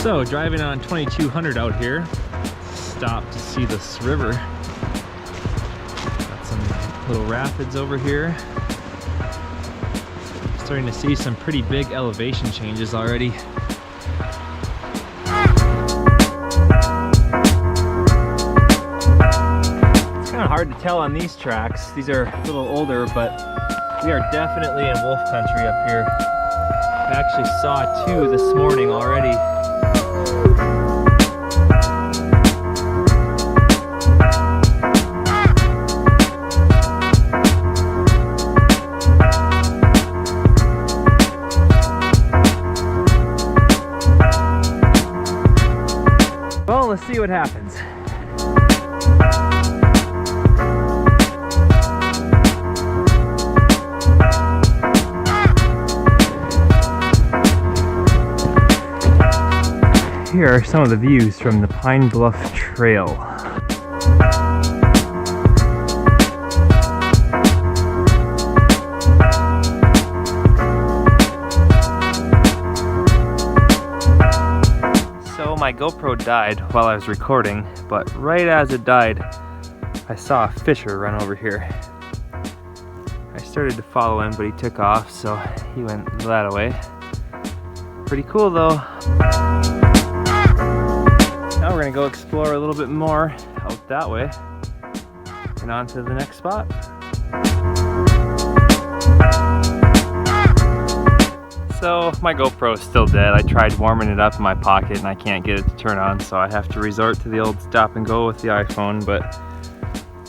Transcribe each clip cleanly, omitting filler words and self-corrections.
So driving on 2200 out here, stopped to see this river. Got some little rapids over here. Starting to see some pretty big elevation changes already. It's kind of hard to tell on these tracks. These are a little older, but we are definitely in wolf country up here. I actually saw two this morning already. Well, let's see what happens. Here are some of the views from the Pine Bluff Trail. So my GoPro died while I was recording, but right as it died, I saw a fisher run over here. I started to follow him, but he took off, so he went that way. Pretty cool though. Now we're gonna go explore a little bit more out that way and on to the next spot. So my GoPro is still dead. I tried warming it up in my pocket and I can't get it to turn on, so I have to resort to the old stop and go with the iPhone. But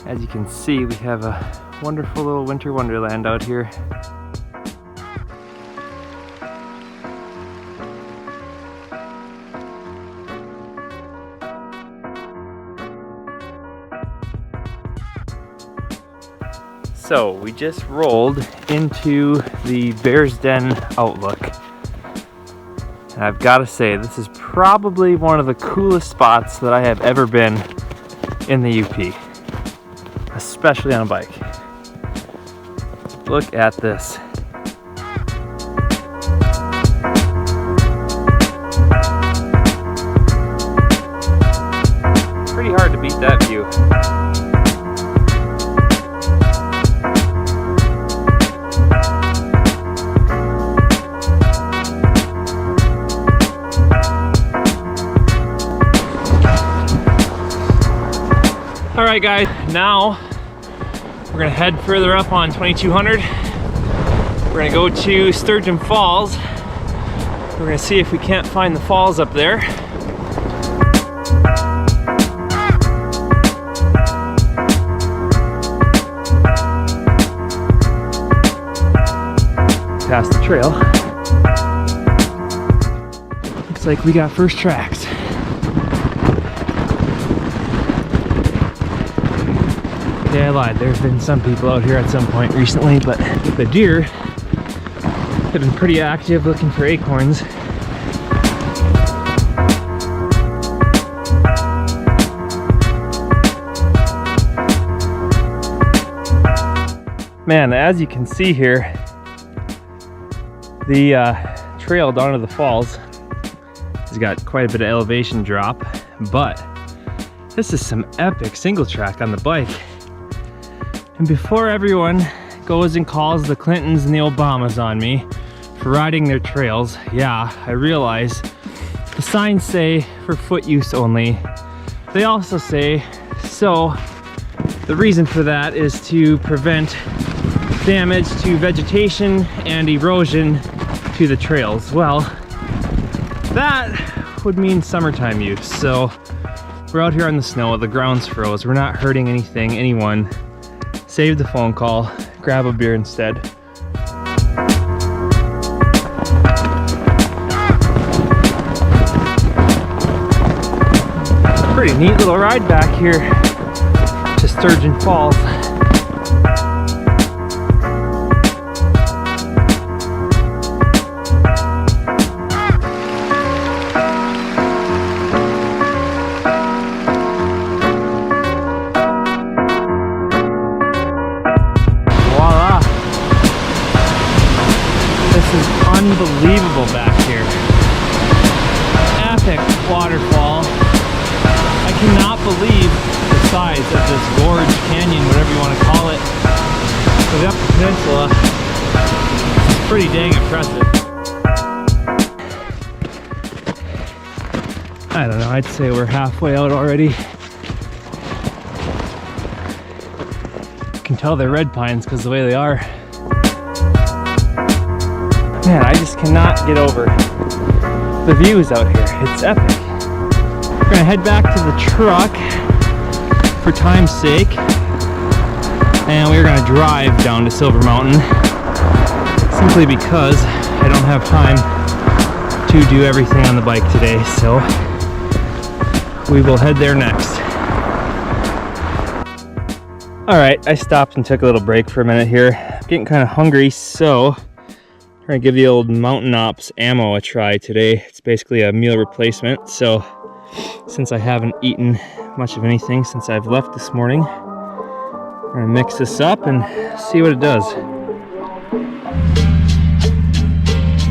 as you can see, we have a wonderful little winter wonderland out here. So we just rolled into the Bears Den Outlook. And I've got to say, this is probably one of the coolest spots that I have ever been in the UP, especially on a bike. Look at this. Pretty hard to beat that view. Alright guys, now we're gonna head further up on 2200. We're gonna go to Sturgeon Falls. We're gonna see if we can't find the falls up there. Past the trail. Looks like we got first tracks. Yeah, I lied. There's been some people out here at some point recently, but the deer have been pretty active looking for acorns. Man, as you can see here, the trail down to the falls has got quite a bit of elevation drop, but this is some epic single track on the bike. And before everyone goes and calls the Clintons and the Obamas on me for riding their trails, yeah, I realize the signs say for foot use only. They also say, so the reason for that is to prevent damage to vegetation and erosion to the trails. Well, that would mean summertime use. So we're out here on the snow, the ground's froze, we're not hurting anything, anyone. Save the phone call, grab a beer instead. A pretty neat little ride back here to Sturgeon Falls. Unbelievable back here. Epic. waterfall. I cannot believe the size of this gorge, canyon, whatever you want to call it. For the Upper Peninsula, it's pretty dang impressive. I don't know, I'd say we're halfway out already. You can tell they're red pines because the way they are. Man, I just cannot get over the views out here. It's epic. We're gonna head back to the truck for time's sake, and we're gonna drive down to Silver Mountain simply because I don't have time to do everything on the bike today, so we will head there next. All right, I stopped and took a little break for a minute here. I'm getting kind of hungry, so we're gonna give the old Mountain Ops ammo a try today. It's basically a meal replacement, so since I haven't eaten much of anything since I've left this morning, we're gonna mix this up and see what it does.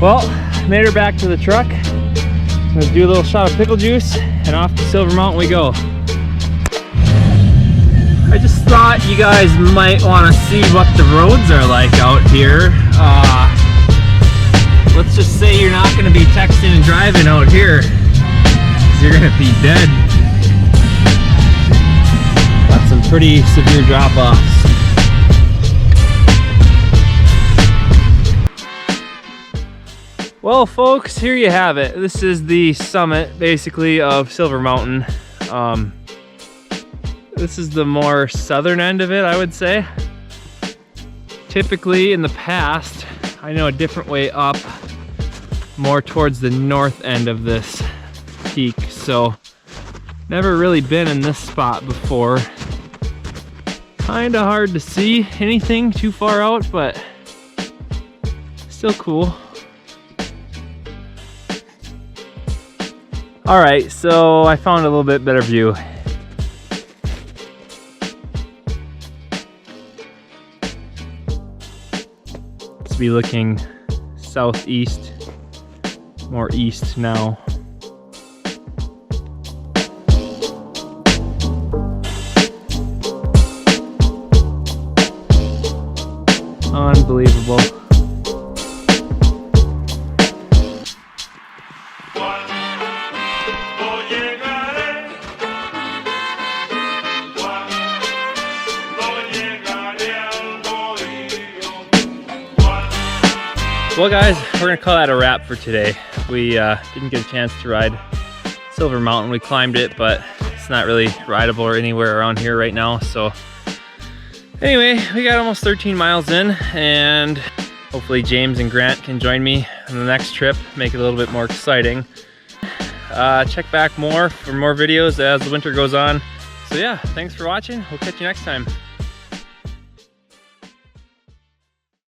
Well, made her back to the truck. I'm gonna do a little shot of pickle juice and off to Silver Mountain we go. I just thought you guys might want to see what the roads are like out here. Let's just say you're not going to be texting and driving out here, because you're going to be dead. Got some pretty severe drop-offs. Well, folks, here you have it. This is the summit, basically, of Silver Mountain. This is the more southern end of it, I would say. Typically, in the past, I know a different way up, more towards the north end of this peak, so never really been in this spot before. Kinda hard to see anything too far out, but still cool. Alright, so I found a little bit better view. Let's be looking southeast, more east now. Unbelievable. Well guys, we're gonna call that a wrap for today. We didn't get a chance to ride Silver Mountain. We climbed it, but it's not really rideable or anywhere around here right now. So anyway, we got almost 13 miles in, and hopefully James and Grant can join me on the next trip, make it a little bit more exciting. Check back more for more videos as the winter goes on. So yeah, thanks for watching. We'll catch you next time.